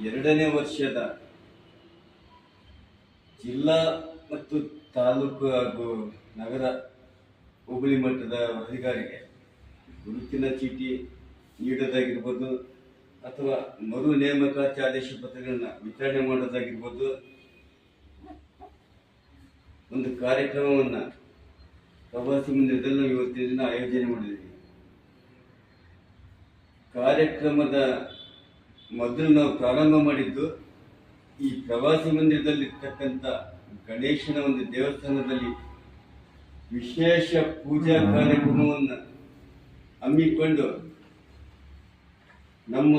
ಎರಡನೇ ವರ್ಷದ ಜಿಲ್ಲಾ ಮತ್ತು ತಾಲೂಕು ಹಾಗೂ ನಗರ ಹೋಬಳಿ ಮಟ್ಟದ ಅಧಿಕಾರಿಗೆ ಗುರುತಿನ ಚೀಟಿ ನೀಡೋದಾಗಿರ್ಬೋದು ಅಥವಾ ಮರು ನೇಮಕಾತಿ ಆದೇಶ ಪತ್ರಗಳನ್ನ ವಿತರಣೆ ಮಾಡೋದಾಗಿರ್ಬೋದು, ಒಂದು ಕಾರ್ಯಕ್ರಮವನ್ನು ಪ್ರವಾಸಿ ಮಂದಿರದಲ್ಲಿ ಇವತ್ತಿನ ದಿನ ಆಯೋಜನೆ ಮಾಡಿದ್ದೀವಿ. ಕಾರ್ಯಕ್ರಮದ ಮೊದಲು ನಾವು ಪ್ರಾರಂಭ ಮಾಡಿದ್ದು ಈ ಪ್ರವಾಸಿ ಮಂದಿರದಲ್ಲಿರ್ತಕ್ಕಂಥ ಗಣೇಶನ ಒಂದು ದೇವಸ್ಥಾನದಲ್ಲಿ ವಿಶೇಷ ಪೂಜಾ ಕಾರ್ಯಕ್ರಮವನ್ನು ಹಮ್ಮಿಕೊಂಡು ನಮ್ಮ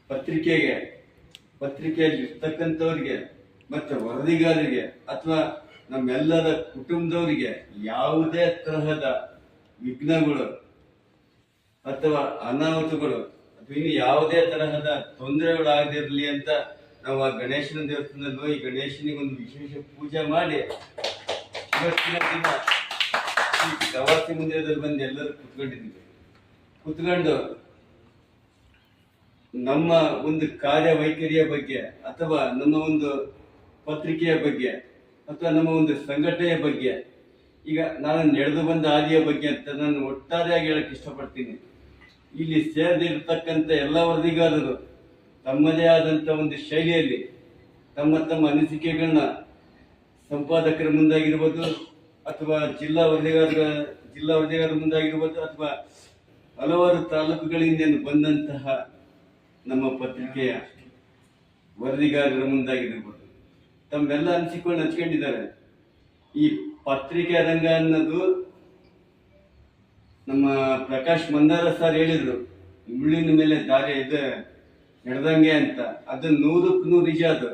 ಪತ್ರಿಕೆಯಲ್ಲಿ ಇರ್ತಕ್ಕಂಥವ್ರಿಗೆ ಮತ್ತು ವರದಿಗಾರರಿಗೆ ಅಥವಾ ನಮ್ಮೆಲ್ಲರ ಕುಟುಂಬದವರಿಗೆ ಯಾವುದೇ ತರಹದ ವಿಘ್ನಗಳು ಅಥವಾ ಅನಾಹುತಗಳು ಅಥವಾ ಇನ್ನು ಯಾವುದೇ ತರಹದ ತೊಂದರೆಗಳಾಗದಿರಲಿ ಅಂತ ನಾವು ಆ ಗಣೇಶನ ದೇವಸ್ಥಾನದಲ್ಲಿ ಹೋಗಿ ಗಣೇಶನಿಗೆ ಒಂದು ವಿಶೇಷ ಪೂಜೆ ಮಾಡಿ ಇವತ್ತಿನ ದಿನ ಈ ಪ್ರವಾಸಿ ಮಂದಿರದಲ್ಲಿ ಬಂದು ಎಲ್ಲರೂ ಕುತ್ಕೊಂಡು ನಮ್ಮ ಒಂದು ಕಾರ್ಯವೈಖರಿಯ ಬಗ್ಗೆ ಅಥವಾ ನಮ್ಮ ಒಂದು ಪತ್ರಿಕೆಯ ಬಗ್ಗೆ ಅಥವಾ ನಮ್ಮ ಒಂದು ಸಂಘಟನೆಯ ಬಗ್ಗೆ, ಈಗ ನಾನು ನಡೆದು ಬಂದ ಹಾದಿಯ ಬಗ್ಗೆ ಅಂತ ನಾನು ಒಟ್ಟಾರೆಯಾಗಿ ಹೇಳಕ್ ಇಷ್ಟಪಡ್ತೀನಿ. ಇಲ್ಲಿ ಸೇರಿರ್ತಕ್ಕಂಥ ಎಲ್ಲ ವರದಿಗಾರರು ತಮ್ಮದೇ ಆದಂಥ ಒಂದು ಶೈಲಿಯಲ್ಲಿ ತಮ್ಮ ಅನಿಸಿಕೆಗಳನ್ನ ಸಂಪಾದಕರ ಮುಂದಾಗಿರ್ಬೋದು ಅಥವಾ ಜಿಲ್ಲಾ ವರದಿಗಾರರ ಮುಂದಾಗಿರ್ಬೋದು ಅಥವಾ ಹಲವಾರು ತಾಲೂಕುಗಳಿಂದ ಬಂದಂತಹ ನಮ್ಮ ಪತ್ರಿಕೆಯ ವರದಿಗಾರರ ಮುಂದಾಗಿರ್ಬೋದು ತಮ್ಮೆಲ್ಲ ಅನಿಸಿಕೊಂಡು ಹಂಚ್ಕೊಂಡಿದ್ದಾರೆ. ಈ ಪತ್ರಿಕೆ ರಂಗ ಅನ್ನೋದು ನಮ್ಮ ಪ್ರಕಾಶ್ ಮಂದಾರ ಸರ್ ಹೇಳಿದ್ರು, ಮುಳ್ಳಿನ ಮೇಲೆ ದಾರಿ ಇದೆ ನಡೆದಂಗೆ ಅಂತ. ಅದು 100ಕ್ಕೆ 100 ನಿಜ. ಅದು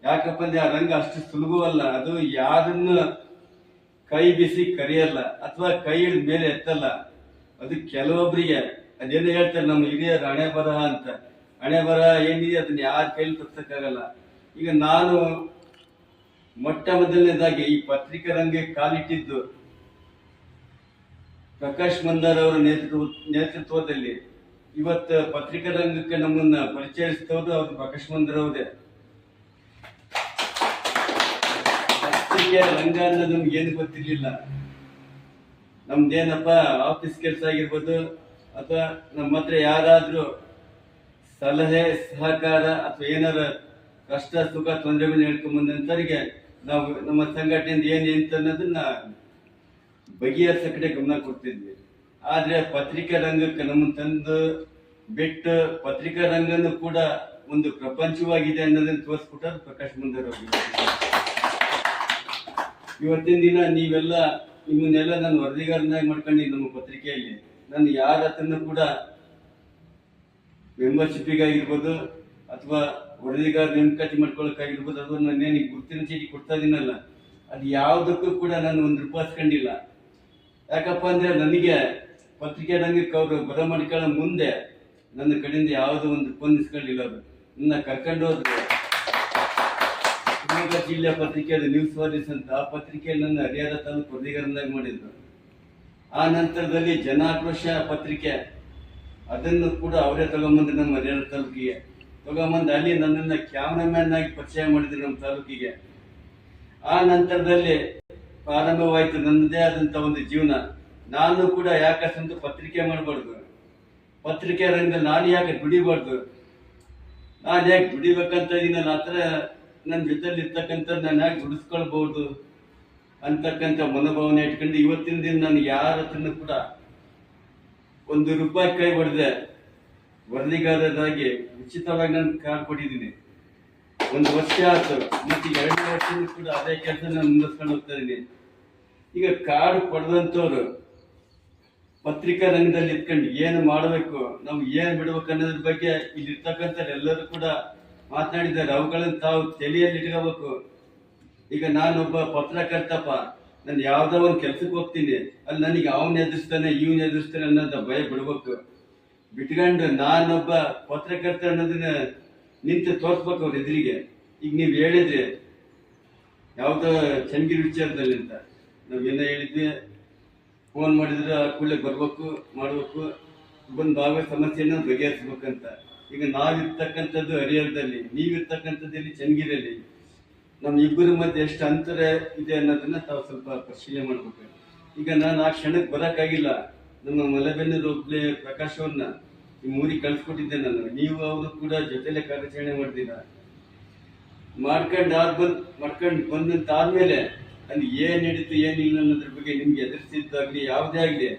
ಯಾಕಪ್ಪ ಅಂದ್ರೆ ಆ ರಂಗ ಅಷ್ಟು ಸುಲಭವಲ್ಲ. ಅದು ಯಾರನ್ನ ಕೈ ಬಿಸಿ ಕರೆಯಲ್ಲ ಅಥವಾ ಕೈ ಹಿಡಿದ ಮೇಲೆ ಎತ್ತಲ್ಲ. ಅದು ಕೆಲವೊಬ್ಬರಿಗೆ ಅದೇನು ಹೇಳ್ತಾರೆ ನಮ್ಮ ಹಿರಿಯರು ಹಣೆ ಬರಹ ಅಂತ. ಹಣೆ ಬರಹ ಏನಿದೆ ಅದನ್ನ ಯಾರ ಕೈಲಿ ತಪ್ಸಕ್ಕಾಗಲ್ಲ. ಈಗ ನಾನು ಮೊಟ್ಟ ಮೊದಲನೇದಾಗಿ ಈ ಪತ್ರಿಕಾ ರಂಗಕ್ಕೆ ಕಾಲಿಟ್ಟಿದ್ದು ಪ್ರಕಾಶ್ ಮಂದಾರ್ ಅವರ ನೇತೃತ್ವದಲ್ಲಿ. ಇವತ್ತು ಪತ್ರಿಕಾ ರಂಗಕ್ಕೆ ನಮ್ಮನ್ನ ಪರಿಚಯಿಸ್ತವ್ರು ಅವ್ರು ಪ್ರಕಾಶ್ ಮಂದಾರ್ ಅವರೇ. ಪತ್ರಿಕೆ ರಂಗ ಅನ್ನೋದು ನಮ್ಗೆ ಏನು ಗೊತ್ತಿರ್ಲಿಲ್ಲ. ನಮ್ದೇನಪ್ಪ ಆಫೀಸ್ ಕೆಲಸ ಆಗಿರ್ಬೋದು ಅಥವಾ ನಮ್ಮ ಹತ್ರ ಯಾರಾದ್ರೂ ಸಲಹೆ ಸಹಕಾರ ಅಥವಾ ಏನಾರ ಕಷ್ಟ ಸುಖ ತೊಂದರೆಗಳನ್ನ ಹೇಳ್ಕೊಂಬಂದಂತವರಿಗೆ ನಾವು ನಮ್ಮ ಸಂಘಟನೆಯಿಂದ ಏನೇಂತ ಅನ್ನೋದನ್ನ ಬಗೆಹರಿಸ ಕಡೆ ಗಮನ ಕೊಡ್ತಿದ್ವಿ. ಆದ್ರೆ ಪತ್ರಿಕಾ ರಂಗಕ್ಕೆ ನಮ್ಮನ್ನು ತಂದು ಬಿಟ್ಟು ಪತ್ರಿಕಾ ರಂಗನೂ ಕೂಡ ಒಂದು ಪ್ರಪಂಚವಾಗಿದೆ ಅನ್ನೋದನ್ನ ತೋರಿಸ್ಬಿಟ್ಟಾರೆ ಪ್ರಕಾಶ್ ಮಂದಾರ್ ಅವರು. ಇವತ್ತಿನ ದಿನ ನೀವೆಲ್ಲ ನಿಮ್ಮನ್ನೆಲ್ಲ ನಾನು ವರದಿಗಾರನಾಗಿ ಮಾಡ್ಕೊಂಡು ನಮ್ಮ ಪತ್ರಿಕೆಯಲ್ಲಿ ನಾನು ಯಾರ ಹತ್ರನೂ ಕೂಡ ಮೆಂಬರ್ಶಿಪ್ಪಿಗಾಗಿರ್ಬೋದು ಅಥವಾ ವರದಿಗಾರ ನೇಮಕಾತಿ ಮಾಡ್ಕೊಳಕ್ಕಾಗಿರ್ಬೋದು ಅಥವಾ ನಾನೇನು ಗುರುತಿನ ಚೀಟಿ ಕೊಡ್ತಾ ಇದೀನಲ್ಲ, ಅದು ಯಾವುದಕ್ಕೂ ಕೂಡ ನಾನು ₹1 ಇಸ್ಕೊಂಡಿಲ್ಲ. ಯಾಕಪ್ಪ ಅಂದ್ರೆ ನನಗೆ ಪತ್ರಿಕೆ ರಂಗಕ್ಕೆ ಅವರು ಬರಮಾಡಿಕೊಳ್ಳೋ ಮುಂದೆ ನನ್ನ ಕಡೆಯಿಂದ ಯಾವುದೋ ಒಂದು ಫೋನ್ ಇಸ್ಕೊಂಡಿಲ್ಲ. ಅವರು ನನ್ನ ಕರ್ಕೊಂಡು ಹೋದ್ರು ಶಿವಮೊಗ್ಗ ಜಿಲ್ಲೆಯ ಪತ್ರಿಕೆ ಅದು ನ್ಯೂಸ್ ವಾರಿಸ್ ಅಂತ. ಆ ಪತ್ರಿಕೆಯಲ್ಲಿ ನನ್ನ ಹರಿಹರ ತಾಲೂಕು ವರದಿಗಾರನಾಗಿ ಮಾಡಿದ್ರು. ಆ ನಂತರದಲ್ಲಿ ಜನಾಕ್ರೋಶ ಪತ್ರಿಕೆ ಅದನ್ನು ಕೂಡ ಅವರೇ ತಗೊಂಬಂದ್ರು ನಮ್ಮ ಹರಿಹರ ತಾಲೂಕಿಗೆ. ತಗೊಂಬಂದು ಅಲ್ಲಿ ನನ್ನನ್ನು ಕ್ಯಾಮ್ರಾಮ್ಯಾನ್ ಆಗಿ ಪರಿಚಯ ಮಾಡಿದ್ರು ನಮ್ಮ ತಾಲೂಕಿಗೆ. ಆ ನಂತರದಲ್ಲಿ ಪ್ರಾರಂಭವಾಯಿತು ನನ್ನದೇ ಆದಂತ ಒಂದು ಜೀವನ. ನಾನು ಕೂಡ ಯಾಕಂತ ಪತ್ರಿಕೆ ಮಾಡಬಾರ್ದು, ಪತ್ರಿಕೆ ರಂಗದಲ್ಲಿ ನಾನು ಯಾಕೆ ದುಡಿಬಾರ್ದು, ನಾನು ಯಾಕೆ ದುಡಿಬೇಕಂತ ಇದೀನಲ್ಲ, ಆ ಥರ ನನ್ನ ಜೊತೆಲಿ ಇರ್ತಕ್ಕಂಥ ನಾನು ಯಾಕೆ ದುಡಿಸ್ಕೊಳ್ಬಹುದು ಅಂತಕ್ಕಂಥ ಮನೋಭಾವನೆ ಇಟ್ಕೊಂಡು ಇವತ್ತಿನ ದಿನ ನಾನು ಯಾರ ಹತ್ರನೂ ಕೂಡ ₹1 ಕೈ ಹೊಡೆದೆ ವರದಿಗಾರರಾಗಿ ಉಚಿತವಾಗಿ ನಾನು ಕಾರ್ಡ್ ಕೊಟ್ಟಿದ್ದೀನಿ. 1 ವರ್ಷ ಆಯ್ತು. ಮತ್ತೆ 2 ವರ್ಷನೂ ಕೂಡ ಅದೇ ಕೆಲಸ ನಾನು ಮುಂದುವರ್ಸ್ಕೊಂಡು ಹೋಗ್ತಾ ಇದ್ದೀನಿ. ಈಗ ಕಾರ್ಡ್ ಪಡೆದಂಥವ್ರು ಪತ್ರಿಕಾ ರಂಗದಲ್ಲಿ ಇಟ್ಕೊಂಡು ಏನು ಮಾಡಬೇಕು, ನಾವು ಏನು ಬಿಡ್ಬೇಕು ಅನ್ನೋದ್ರ ಬಗ್ಗೆ ಇಲ್ಲಿರ್ತಕ್ಕಂಥ ಎಲ್ಲರೂ ಕೂಡ ಮಾತನಾಡಿದ್ದಾರೆ. ಅವುಗಳನ್ನು ತಾವು ತಲೆಯಲ್ಲಿ ಇಟ್ಕೋಬೇಕು. ಈಗ ನಾನೊಬ್ಬ ಪತ್ರಕರ್ತಪ್ಪ, ನಾನು ಯಾವ್ದೋ ಒಂದು ಕೆಲ್ಸಕ್ಕೆ ಹೋಗ್ತೀನಿ, ಅಲ್ಲಿ ನನಗೆ ಅವನ್ ಎದುರಿಸ್ತಾನೆ ಇವನ್ ಎದುರಿಸ್ತಾನೆ ಅನ್ನೋದ ಭಯ ಬಿಡ್ಬೇಕು. ಬಿಟ್ಕೊಂಡು ನಾನೊಬ್ಬ ಪತ್ರಕರ್ತ ಅನ್ನೋದನ್ನ ನಿಂತು ತೋರಿಸ್ಬೇಕು ಅವ್ರ ಎದುರಿಗೆ. ಈಗ ನೀವು ಹೇಳಿದ್ರಿ ಯಾವುದೋ ಚನ್ನಗಿರಿ ವಿಚಾರದಲ್ಲಿ ಅಂತ, ನಾವೇನೋ ಹೇಳಿದ್ವಿ, ಫೋನ್ ಮಾಡಿದ್ರೆ ಆ ಕೂಡಲೇ ಬರ್ಬೇಕು, ಮಾಡ್ಬೇಕು, ಬಂದು ಭಾಗವಹಿಸ ಸಮಸ್ಯೆನ ಬಗೆಹರಿಸ್ಬೇಕಂತ. ಈಗ ನಾವಿರ್ತಕ್ಕಂಥದ್ದು ಹರಿಹರದಲ್ಲಿ, ನೀವಿರ್ತಕ್ಕಂಥದ್ದು ಇಲ್ಲಿ ಚನ್ನಗಿರಿಯಲ್ಲಿ. ನಮ್ಮ ಇಬ್ಬರ ಮಧ್ಯೆ ಎಷ್ಟು ಅಂತರ ಇದೆ ಅನ್ನೋದನ್ನ ತಾವು ಸ್ವಲ್ಪ ಪರಿಶೀಲನೆ ಮಾಡ್ಬೇಕು. ಈಗ ನಾನು ಆ ಕ್ಷಣಕ್ಕೆ ಬರೋಕ್ಕಾಗಿಲ್ಲ. ನಮ್ಮ ಮಲೆಬೆನ್ನೂರು ಒಬ್ಬಳೆ ಪ್ರಕಾಶ್ ಅವ್ರನ್ನ ಈ ಊರಿಗೆ ಕಳ್ಸಿಕೊಟ್ಟಿದ್ದೆ ನಾನು. ನೀವು ಅವರು ಕೂಡ ಜೊತೆಲೆ ಕಾರ್ಯಾಚರಣೆ ಮಾಡ್ತೀರಾ. ಮಾಡ್ಕೊಂಡು ಬಂದಂತ ಆದ್ಮೇಲೆ ಅಲ್ಲಿ ಏನ್ ನಡೀತು ಏನಿಲ್ಲ ಅನ್ನೋದ್ರ ಬಗ್ಗೆ ನಿಮ್ಗೆ ಎದುರಿಸಿದ್ದಾಗ್ಲಿ ಯಾವುದೇ ಆಗ್ಲಿ,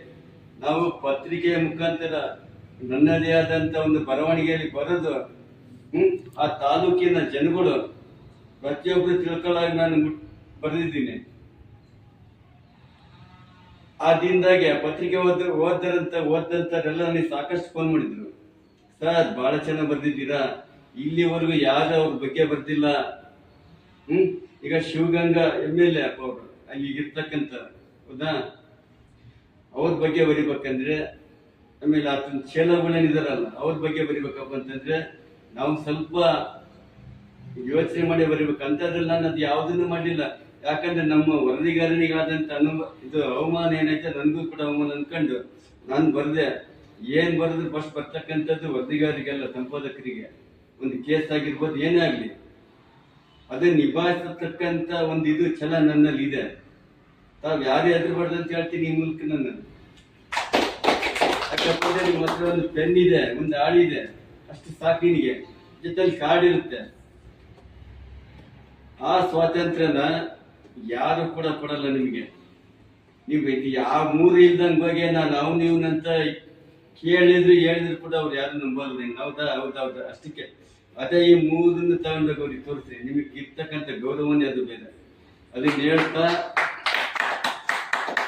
ನಾವು ಪತ್ರಿಕೆಯ ಮುಖಾಂತರ ನನ್ನದೇ ಆದಂತ ಒಂದು ಬರವಣಿಗೆಯಲ್ಲಿ ಬರೆದು ಆ ತಾಲೂಕಿನ ಜನಗಳು ಪ್ರತಿಯೊಬ್ಬರು ತಿಳ್ಕೊಳ್ಳಾಗಿ ನಾನು ಬರೆದಿದ್ದೀನಿ. ಆ ದಿನದಾಗೆ ಪತ್ರಿಕೆ ಓದಂತರೆಲ್ಲ ನನಗೆ ಸಾಕಷ್ಟು ಫೋನ್ ಮಾಡಿದ್ರು. ಸರ್ ಬಹಳ ಚೆನ್ನಾಗಿ ಬರ್ದಿದ್ದೀರಾ, ಇಲ್ಲಿವರೆಗೂ ಯಾರು ಅವ್ರ ಬಗ್ಗೆ ಬರ್ದಿಲ್ಲ. ಈಗ ಶಿವಗಂಗಾ MLA ಅವರು ಅಲ್ಲಿ ಇರ್ತಕ್ಕಂಥ, ಹೌದಾ, ಅವ್ರ ಬಗ್ಗೆ ಬರಿಬೇಕಂದ್ರೆ, ಆಮೇಲೆ ಆತನ ಚೇಲಗಳೇನಿದಾರಲ್ಲ ಅವ್ರ ಬಗ್ಗೆ ಬರಿಬೇಕಪ್ಪ ಅಂತಂದ್ರೆ ನಾವು ಸ್ವಲ್ಪ ಯೋಚನೆ ಮಾಡಿ ಬರಿಬೇಕು. ಅಂತದ್ರಲ್ಲಿ ನಾನು ಅದು ಯಾವುದನ್ನು ಮಾಡಲಿಲ್ಲ. ಯಾಕಂದ್ರೆ ನಮ್ಮ ವರದಿಗಾರನಿಗಾದಂತ ಇದು ಅವಮಾನ ಏನೈತೆ ನನಗೂ ಕೂಡ ಅವಮಾನ ಅನ್ಕೊಂಡು ನಾನು ಬರ್ದೆ. ಏನ್ ಬರೆದ್ರು ಫಸ್ಟ್ ಬರ್ತಕ್ಕಂಥದ್ದು ವರದಿಗಾರಿಗೆಲ್ಲ, ಸಂಪಾದಕರಿಗೆ. ಒಂದು ಕೇಸ್ ಆಗಿರ್ಬೋದು, ಏನೇ ಆಗ್ಲಿ ಅದನ್ನ ನಿಭಾಯಿಸತಕ್ಕಂತ ಒಂದು ಇದು ಛಲ ನನ್ನಲ್ಲಿ ಇದೆ. ತಾವ್ ಯಾರೇ ಹೆದರ್ಬಾರ್ದು ಅಂತ ಹೇಳ್ತೀನಿ ಈ ಮೂಲಕ. ನನ್ನ ಯಾಕಂದ್ರೆ ನಿಮ್ಮ ಹತ್ರ ಒಂದು ಪೆನ್ ಇದೆ, ಒಂದು ಆಳಿದೆ, ಅಷ್ಟು ಸಾಕು. ನಿನಗೆ ಜೊತೆಲಿ ಕಾರ್ಡ್ ಇರುತ್ತೆ. ಆ ಸ್ವಾತಂತ್ರ್ಯನ ಯಾರು ಕೂಡ ಕೊಡಲ್ಲ ನಿಮ್ಗೆ. ನೀವು ಯಾವ ಮೂರು ಇಲ್ದಂಗ್ ಬಗ್ಗೆ ನಾನು ಅವ್ನು ಇವನಂತ ಹೇಳಿದ್ರು ಕೂಡ ಅವ್ರು ಯಾರು ನಂಬಲ್ಲ. ಹೌದಾ ಹೌದಾ ಹೌದಾ ಅಷ್ಟಕ್ಕೆ. ಅದೇ ಈ ಮೂರನ್ನು ತಗೊಂಡಾಗ ಅವ್ರಿಗೆ ತೋರಿಸಿ ನಿಮಗೆ ಇರ್ತಕ್ಕಂಥ ಗೌರವನೇ ಅದು ಬೇರೆ. ಅದನ್ನ ಹೇಳ್ತಾ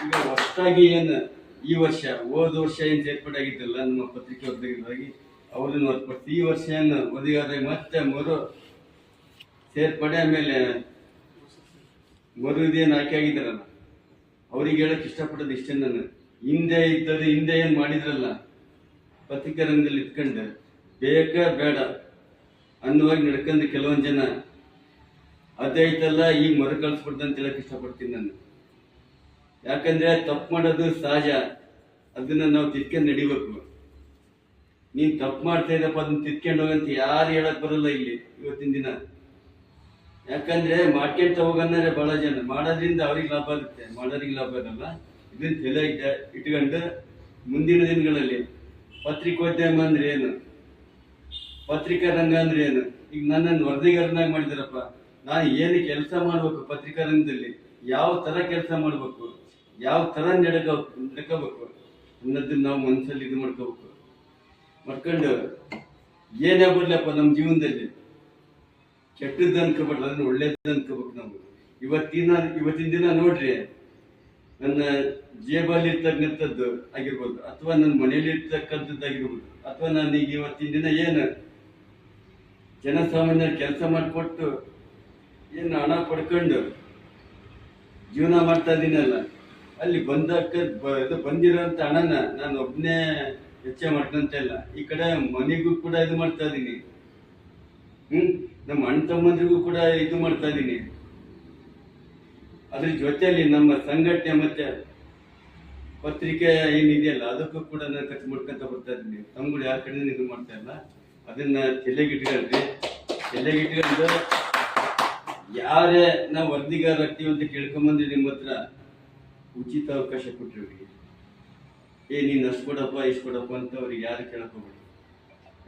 ಈಗ ಹೊಸದಾಗಿ ಏನು ಈ ವರ್ಷ, ಹೋದ ವರ್ಷ ಏನ್ ಸೇರ್ಪಡೆ ಆಗಿದ್ದಲ್ಲ ನಮ್ಮ ಪತ್ರಿಕೆ ವರದಿಗಾರರಾಗಿ, ಅವ್ರನ್ನ ಹೊರತುಪಡಿಸಿ ಈ ವರ್ಷ ಏನು ವರದಿಗಾರರಾಗಿ ಮತ್ತೆ ಸೇರ್ಪಡೆ, ಆಮೇಲೆ ಇದೇನು ಆಯ್ಕೆ ಆಗಿದ್ದಾರಲ್ಲ ಅವ್ರಿಗೆ ಹೇಳಕ್ ಇಷ್ಟಪಡೋದು ಇಷ್ಟೇ. ನಾನು ಹಿಂದೆ ಏನ್ ಮಾಡಿದ್ರಲ್ಲ ಪತ್ರಿಕಾ ರಂಗದಲ್ಲಿ ಇಟ್ಕೊಂಡು ಬೇಕಾ ಬೇಡ ಅನ್ನುವಾಗಿ ನಡ್ಕೊಂಡು ಕೆಲವೊಂದು ಜನ, ಅದೈತಲ್ಲ ಈಗ ಮರುಕಳಿಸ್ಬಿಡ್ದು ಅಂತ ಹೇಳಕ್ ಇಷ್ಟಪಡ್ತೀನಿ ನಾನು. ಯಾಕಂದ್ರೆ ತಪ್ಪು ಮಾಡೋದು ಸಹಜ, ಅದನ್ನ ನಾವು ತಿದ್ಕೊಂಡು ನಡಿಬೇಕು. ನೀನ್ ತಪ್ಪು ಮಾಡ್ತಾ ಇದ್ದಪ್ಪ ಅದನ್ನ ತಿದ್ಕೊಂಡು ಹೋಗಂತ ಯಾರು ಹೇಳಕ್ ಬರಲ್ಲ ಇಲ್ಲಿ ಇವತ್ತಿನ ದಿನ. ಯಾಕಂದ್ರೆ ಮಾಡ್ಕೊಂತ ಹೋಗಂದ್ರೆ ಬಹಳ ಜನ ಮಾಡೋದ್ರಿಂದ ಅವ್ರಿಗೆ ಲಾಭ ಆಗುತ್ತೆ, ಮಾಡೋರಿಗೆ ಲಾಭ ಆಗಲ್ಲ. ಇದನ್ನ ತಲೆ ಇಟ್ಕೊಂಡು ಮುಂದಿನ ದಿನಗಳಲ್ಲಿ ಪತ್ರಿಕೋದ್ಯಮ ಅಂದ್ರೆ ಏನು, ಪತ್ರಿಕಾ ರಂಗ ಅಂದ್ರೆ ಏನು, ಈಗ ನನ್ನನ್ನು ವರದಿಗಾರನಾಗಿ ಮಾಡಿದಾರಪ್ಪ, ನಾನು ಏನು ಕೆಲಸ ಮಾಡ್ಬೇಕು ಪತ್ರಿಕಾ ರಂಗದಲ್ಲಿ, ಯಾವ ತರ ಕೆಲಸ ಮಾಡ್ಬೇಕು, ಯಾವ ತರ ನಡ್ಕೋಬೇಕು ಅನ್ನೋದನ್ನ ನಾವು ಮನಸ್ಸಲ್ಲಿ ಇದು ಮಾಡ್ಕೊಂಡು ಏನೇ ಬರ್ಲಪ್ಪ ನಮ್ಮ ಜೀವನದಲ್ಲಿ ಕೆಟ್ಟದ್ದು ಅನ್ಕೋಬಾರ್ದು, ಅದನ್ನ ಒಳ್ಳೇದು ಅನ್ಕೋಬೇಕು ನಾವು. ಇವತ್ತಿನ ದಿನ ನೋಡ್ರಿ, ನನ್ನ ಜೇಬಲ್ಲಿ ಇರ್ತಕ್ಕಂಥದ್ದು ಆಗಿರ್ಬೋದು, ಅಥವಾ ನನ್ನ ಮನೆಯಲ್ಲಿ ಇರ್ತಕ್ಕಂಥದ್ದು ಆಗಿರ್ಬೋದು, ಅಥವಾ ನಾನು ಈಗ ಇವತ್ತಿನ ದಿನ ಏನು ಜನಸಾಮಾನ್ಯರ ಕೆಲಸ ಮಾಡಿಕೊಟ್ಟು ಏನು ಹಣ ಪಡ್ಕೊಂಡು ಜೀವನ ಮಾಡ್ತಾ ಇದ್ದೀನಲ್ಲ, ಅಲ್ಲಿ ಬಂದಿರೋಂಥ ಹಣನ ನಾನು ಒಬ್ಬನೇ ವೆಚ್ಚ ಮಾಡ್ಕೊಂತ ಇಲ್ಲ. ಈ ಕಡೆ ಮನೆಗೂ ಕೂಡ ಇದು ಮಾಡ್ತಾ ಇದ್ದೀನಿ, ನಮ್ಮ ಅಣ್ಣ ತಮ್ಮಂದ್ರಿಗೂ ಕೂಡ ಇದು ಮಾಡ್ತಾ ಇದ್ದೀನಿ. ಅದ್ರ ಜೊತೆಯಲ್ಲಿ ನಮ್ಮ ಸಂಘಟನೆ ಮತ್ತೆ ಪತ್ರಿಕೆ ಏನಿದೆಯಲ್ಲ ಅದಕ್ಕೂ ಕೂಡ ನಾನು ಖರ್ಚು ಮಾಡ್ಕೊಂತ ಬರ್ತಾ ಇದ್ದೀನಿ. ತಮ್ಗಳು ಯಾರ ಕಡೆ ಇದು ಮಾಡ್ತಾ ಇಲ್ಲ, ಅದನ್ನ ತಲೆಗಿಟ್ಕೊಂಡು ಯಾರೇ ನಾವು ವರದಿಗಾರ ಆಗ್ತೀವಿ ಅಂತ ಕೇಳ್ಕೊಂಬಂದ್ರೆ ನಿಮ್ಮ ಹತ್ರ ಉಚಿತ ಅವಕಾಶ ಕೊಟ್ಟಿರ್ತೀವಿ. ನೀನು ಅಷ್ಟು ಕೊಡಪ್ಪ ಇಷ್ಟು ಕೊಡಪ್ಪ ಅಂತ ಅವ್ರಿಗೆ ಯಾರು ಕೇಳಕ್ ಹೋಗ್ಬೇಡಿ.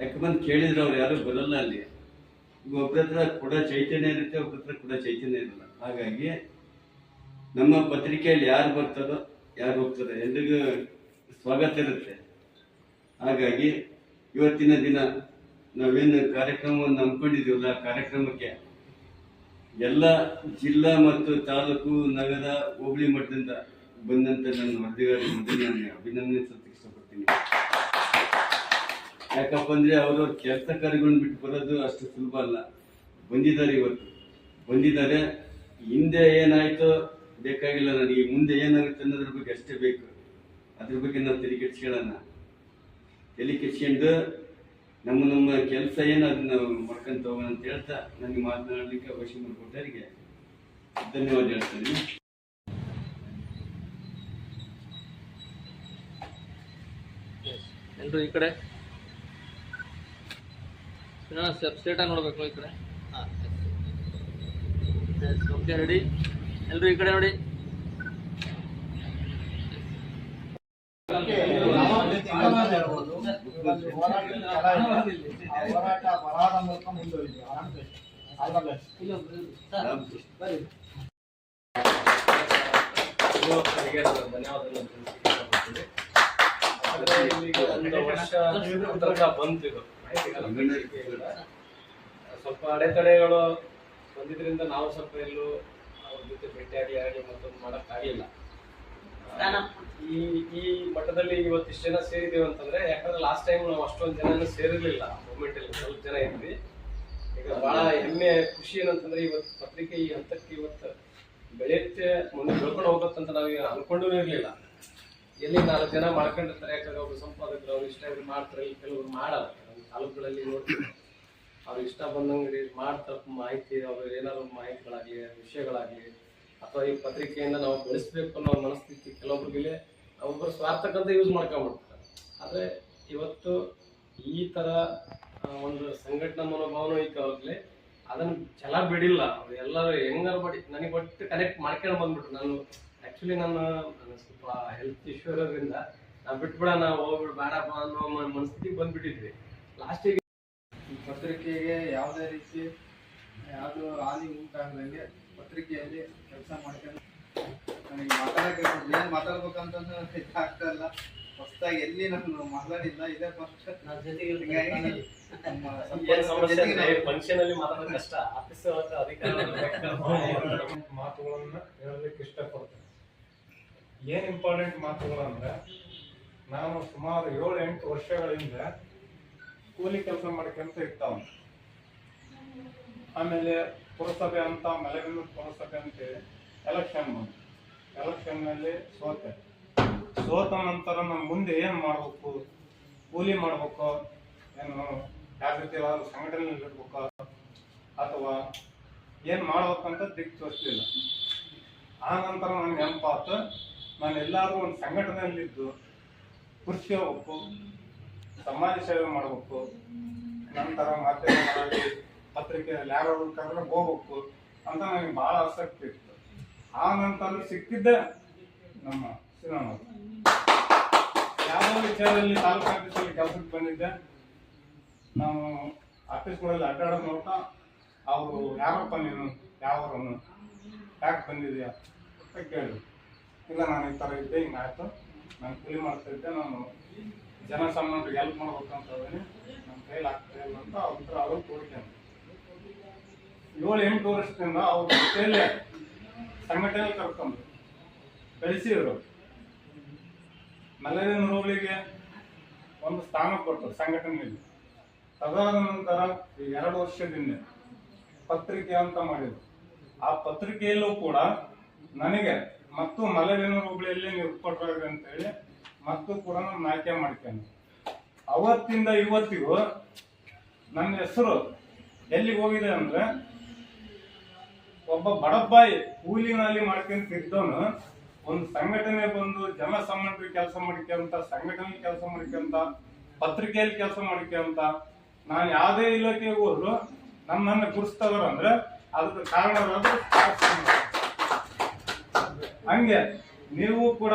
ಯಾಕೆ ಬಂದು ಕೇಳಿದ್ರೆ ಅವ್ರು ಯಾರು ಬರಲ್ಲ ಅಲ್ಲಿ. ಈಗ ಒಬ್ಬರ ಹತ್ರ ಕೂಡ ಚೈತನ್ಯ ಇರುತ್ತೆ, ಒಬ್ಬರ ಹತ್ರ ಕೂಡ ಚೈತನ್ಯ ಇರಲ್ಲ. ಹಾಗಾಗಿ ನಮ್ಮ ಪತ್ರಿಕೆಯಲ್ಲಿ ಯಾರು ಬರ್ತಾರೋ ಯಾರು ಹೋಗ್ತಾರೋ ಎಲ್ರಿಗೂ ಸ್ವಾಗತ ಇರುತ್ತೆ. ಹಾಗಾಗಿ ಇವತ್ತಿನ ದಿನ ನಾವೇನು ಕಾರ್ಯಕ್ರಮವನ್ನು ನಂಬ್ಕೊಂಡಿದ್ದೀವಲ್ಲ, ಕಾರ್ಯಕ್ರಮಕ್ಕೆ ಎಲ್ಲ ಜಿಲ್ಲಾ ಮತ್ತು ತಾಲೂಕು, ನಗರ, ಹೋಬಳಿ ಮಟ್ಟದಿಂದ ಬಂದಂತ ನನ್ನ ವರದಿಗಾರರಿಗೆ ಮೊದಲು ನಾನು ಅಭಿನಂದನೆ ಸಲ್ಲಿಸಕ್ಕೆ ಇಷ್ಟಪಡ್ತೀನಿ. ಯಾಕಪ್ಪ ಅಂದ್ರೆ ಅವ್ರವ್ರ ಕೆಲಸ ಕಾರ್ಯಗಳನ್ನ ಬಿಟ್ಟು ಬರೋದು ಅಷ್ಟು ಸುಲಭ ಅಲ್ಲ. ಬಂದಿದ್ದಾರೆ. ಹಿಂದೆ ಏನಾಯ್ತೋ ಬೇಕಾಗಿಲ್ಲ ನನಗೆ, ಮುಂದೆ ಏನಾಗುತ್ತೆ ಅನ್ನೋದ್ರ ಬಗ್ಗೆ ಅಷ್ಟೇ ಬೇಕು. ಅದ್ರ ಬಗ್ಗೆ ನಾವು ತಲೆ ಕೆಡ್ಸ್ಕೊಂಡು ನಮ್ಮ ಕೆಲಸ ಏನು ಅದನ್ನ ನಾವು ಮಾಡ್ಕೊಂತ ಹೋಗೋಣ ಅಂತ ಹೇಳ್ತಾ ನನಗೆ ಮಾತನಾಡಲಿಕ್ಕೆ ಅವಕಾಶ ಮಾಡಿಕೊಟ್ಟವರಿಗೆ ಧನ್ಯವಾದ ಹೇಳ್ತೀನಿ. ಈ ಕಡೆ ಸರ್ ಸ್ಟೇಟಾಗಿ ನೋಡಬೇಕು ಈ ಕಡೆ. ಹಾಂ ಓಕೆ ರೆಡಿ ಎಲ್ಲರೂ ಈ ಕಡೆ ನೋಡಿ. ಹೋರಾಟ ಬರಹದ ಮೂಲಕ ಮುಂದುವರಿದೆ. ಸ್ವಲ್ಪ ಅಡೆತಡೆಗಳು ಬಂದಿದ್ರಿಂದ ನಾವು ಸ್ವಲ್ಪ ಎಲ್ಲೂ ಅವ್ರ ಜೊತೆ ಭೇಟಿಯಾಗಲಿ ಮತ್ತೊಂದು ಮಾಡೋಕ್ಕಾಗಲಿಲ್ಲ. ಈ ಮಟ್ಟದಲ್ಲಿ ಇವತ್ತು ಇಷ್ಟು ಜನ ಸೇರಿದ್ದೀವಿ ಅಂತಂದ್ರೆ, ಯಾಕಂದ್ರೆ ಲಾಸ್ಟ್ ಟೈಮ್ ನಾವು ಅಷ್ಟೊಂದು ಜನ ಸೇರಿರ್ಲಿಲ್ಲ. ಮೂವ್ಮೆಂಟ್ ಅಲ್ಲಿ ಸ್ವಲ್ಪ ಜನ ಇದ್ವಿ. ಈಗ ಬಹಳ ಹೆಮ್ಮೆ ಖುಷಿ ಏನಂತಂದ್ರೆ, ಇವತ್ತು ಪತ್ರಿಕೆ ಈ ಹಂತಕ್ಕೆ ಇವತ್ತು ಬೆಳೆಯುತ್ತೆ, ಮುಂದೆ ಬೆಳ್ಕೊಂಡು ಹೋಗುತ್ತಂತ ನಾವು ಅನ್ಕೊಂಡೂ ಇರ್ಲಿಲ್ಲ. ಎಲ್ಲಿ 4 ಜನ ಮಾಡ್ಕೊಂಡಿರ್ತಾರೆ, ಯಾಕಂದ್ರೆ ಒಬ್ರು ಸಂಪಾದಕರು ಅವ್ರು ಇಷ್ಟ ಮಾಡ್ತಾರೆ, ಕೆಲವರು ಮಾಡಲ್ಲ. ತಾಲೂಕುಗಳಲ್ಲಿ ನೋಡ್ತೀವಿ, ಅವ್ರು ಇಷ್ಟ ಬಂದಂಗೆ ಮಾಡ್ತಾರೆ ಮಾಹಿತಿ, ಅವ್ರು ಏನಾದ್ರು ಮಾಹಿತಿಗಳಾಗ್ಲಿ ವಿಷಯಗಳಾಗ್ಲಿ ಅಥವಾ ಈ ಪತ್ರಿಕೆಯಿಂದ ನಾವು ಬೆಳೆಸ್ಬೇಕು ಅನ್ನೋ ಮನಸ್ಥಿತಿ ಕೆಲವೊಬ್ಬರಿಗೆ ಒಬ್ಬರು ಸ್ವಾರ್ಥಕ್ಕಂತ ಯೂಸ್ ಮಾಡ್ಕೊಂಡ್ಬಿಡ್ತಾರೆ. ಆದರೆ ಇವತ್ತು ಈ ಥರ ಒಂದು ಸಂಘಟನಾ ಮನೋಭಾವನೂ ಐತೆ ಅವ್ರಿಗೆ, ಅದನ್ನು ಛಲ ಬಿಡಿಲ್ಲ. ಅವ್ರು ಎಲ್ಲರೂ ಹೆಂಗಾರು ಬಡಿ ನನಗೆ ಒಟ್ಟು ಕನೆಕ್ಟ್ ಮಾಡ್ಕೊಂಡು ಬಂದ್ಬಿಟ್ರು. ನಾನು ಆ್ಯಕ್ಚುಲಿ ನಾನು ಸ್ವಲ್ಪ ಹೆಲ್ತ್ ಇಶ್ಯೂ ಇರೋದ್ರಿಂದ ನಾವು ಬಿಟ್ಬಿಡೋಣ, ಹೋಗ್ಬಿಡು ಬೇಡಪ್ಪ ಅನ್ನೋ ಮನಸ್ಥಿತಿಗೆ ಬಂದ್ಬಿಟ್ಟಿದ್ವಿ. ಲಾಸ್ಟಿಗೆ ಈ ಪತ್ರಿಕೆಗೆ ಯಾವುದೇ ರೀತಿ ಯಾವುದು ಹಾನಿ ಉಂಟಾಗದಂಗೆ ಪತ್ರಿಕೆಯಲ್ಲಿ ಕೆಲಸ ಮಾಡ್ಕೊಂಡು ನನಗೆ ಮಾತಾಡೋಕ್ಕೆ ಏನು ಮಾತಾಡ್ಬೇಕಂತಂದ್ರೆ ಆಗ್ತಾ ಇಲ್ಲ. ಹೊಸದಾಗಿ ಎಲ್ಲಿ ನಾನು ಮಾತಾಡಿಲ್ಲ, ಇದೇ ಫಸ್ಟ್. ಫಂಕ್ಷನಲ್ಲಿ ಮಾತಾಡೋದು ಕಷ್ಟ, ಆಫೀಸ್ ಮಾತುಗಳನ್ನ ಹೇಳಲಿಕ್ಕೆ ಇಷ್ಟಪಡ್ತೇನೆ. ಏನ್ ಇಂಪಾರ್ಟೆಂಟ್ ಮಾತುಗಳಂದ್ರೆ, ನಾನು ಸುಮಾರು 7-8 ವರ್ಷಗಳಿಂದ ಕೂಲಿ ಕೆಲಸ ಮಾಡ್ಕೊಂತ ಇರ್ತಾವ. ಆಮೇಲೆ ಪುರಸಭೆ ಅಂತ ಮಲೆಬೆನ್ನೂರು ಪುರಸಭೆ ಅಂತೇಳಿ ಎಲೆಕ್ಷನ್ ಬಂತು. ಎಲೆಕ್ಷನ್ನಲ್ಲಿ ಸೋತ ನಂತರ ನಾನು ಮುಂದೆ ಏನು ಮಾಡಬೇಕು, ಕೂಲಿ ಮಾಡ್ಬೇಕು, ಏನು ಯಾವ ರೀತಿ ಸಂಘಟನೆಯಲ್ಲಿ ಇರ್ಬೇಕು ಅಥವಾ ಏನು ಮಾಡ್ಬೇಕಂತ ದಿಕ್ಕು ತೋರಿಸ್ಲಿಲ್ಲ. ಆ ನಂತರ ನನಗೆ ನೆನಪಾತು, ನಾನು ಎಲ್ಲಾದ್ರೂ ಒಂದು ಸಂಘಟನೆಯಲ್ಲಿದ್ದು ಕೃಷಿ ಹೋಗ್ಬೇಕು, ಸಮಾಜ ಸೇವೆ ಮಾಡಬೇಕು, ನಂತರ ಮಾಧ್ಯಮಗಳಲ್ಲಿ ಪತ್ರಿಕೆಯಲ್ಲಿ ಯಾರು ಕರೆದ್ರೆ ಹೋಗ್ಬೇಕು ಅಂತ ನನಗೆ ಭಾಳ ಆಸಕ್ತಿ ಇತ್ತು. ಆ ನಂತರ ಸಿಕ್ಕಿದ್ದೆ ನಮ್ಮ ಶ್ರೀರಾಮರು. ಯಾವುದೋ ವಿಚಾರದಲ್ಲಿ ತಾಲೂಕು ಆಫೀಸಲ್ಲಿ ಕೆಲಸಕ್ಕೆ ಬಂದಿದ್ದೆ. ನಾವು ಆಫೀಸ್ಗಳಲ್ಲಿ ಅಡ್ಡಾಡೋದು ನೋಡ್ತಾ ಅವರು ಯಾರಪ್ಪ ನೀನು, ಯಾವರನ್ನು, ಯಾಕೆ ಬಂದಿದೆಯಾ ಅಂತ ಕೇಳಿದ್ರು. ಇಲ್ಲ ನಾನು ಈ ಥರ ಇದ್ದೆ, ಹಿಂಗಾಯ್ತು, ನಾನು ಕೂಲಿ ಮಾಡ್ತಾ ಇದ್ದೆ, ನಾನು ಜನಸಾಮಾನ್ಯರಿಗೆ ಹೆಲ್ಪ್ ಮಾಡ್ಬೇಕಂತ ಹೇಳಿ ನಮ್ಮ ಕೈಲಿ ಆಗ್ತಾ ಇಲ್ಲ ಅಂತ ಅವ್ರು ತೋರಿಕೊಂಡು 7-8 ವರ್ಷದಿಂದ ಅವ್ರ ಜೊತೆಯಲ್ಲೇ ಸಂಘಟನೆ ಕರ್ಕೊಂಡು ಬೆಳೆಸಿದ್ರು. ಮಲೆಬೆನ್ನೂರಿಗೆ ಒಂದು ಸ್ಥಾನ ಕೊಟ್ಟರು ಸಂಘಟನೆಯಲ್ಲಿ. ಅದಾದ ನಂತರ 2 ವರ್ಷದಿಂದ ಪತ್ರಿಕೆ ಅಂತ ಮಾಡಿದ್ರು. ಆ ಪತ್ರಿಕೆಯಲ್ಲೂ ಕೂಡ ನನಗೆ ಮತ್ತು ಮಲೆಬೆನ್ನೂರು ಹೋಬಳಿಯಲ್ಲಿ ನೀವು ಕೊಟ್ಟರು ಅಂತ ಹೇಳಿ ಮತ್ತು ಕೂಡ ನಾನು ಆಯ್ಕೆ ಮಾಡ್ತೇನೆ. ಅವತ್ತಿಂದ ಇವತ್ತಿಗೂ ನನ್ನ ಹೆಸರು ಎಲ್ಲಿಗೆ ಹೋಗಿದೆ ಅಂದ್ರೆ, ಒಬ್ಬ ಬಡಬ್ಬಾಯಿ ಕೂಲಿನಲ್ಲಿ ಮಾಡ್ಕೊಂತಿದ್ದವನು ಒಂದು ಸಂಘಟನೆ ಬಂದು ಜನಸಾಮಾನ್ಯರಿಗೆ ಕೆಲಸ ಮಾಡ್ಕೊಂತ, ಸಂಘಟನೆ ಕೆಲಸ ಮಾಡ್ಕೊಂತ, ಪತ್ರಿಕೆಯಲ್ಲಿ ಕೆಲಸ ಮಾಡ್ಕೊಂತ, ನಾನು ಯಾವುದೇ ಇಲಾಖೆಗೆ ಹೋದ್ರು ನನ್ನನ್ನು ಗುರುಸ್ತವ್ರಂದ್ರೆ ಅದಕ್ಕೆ ಕಾರಣವಾದ ಹಂಗೆ ನೀವು ಕೂಡ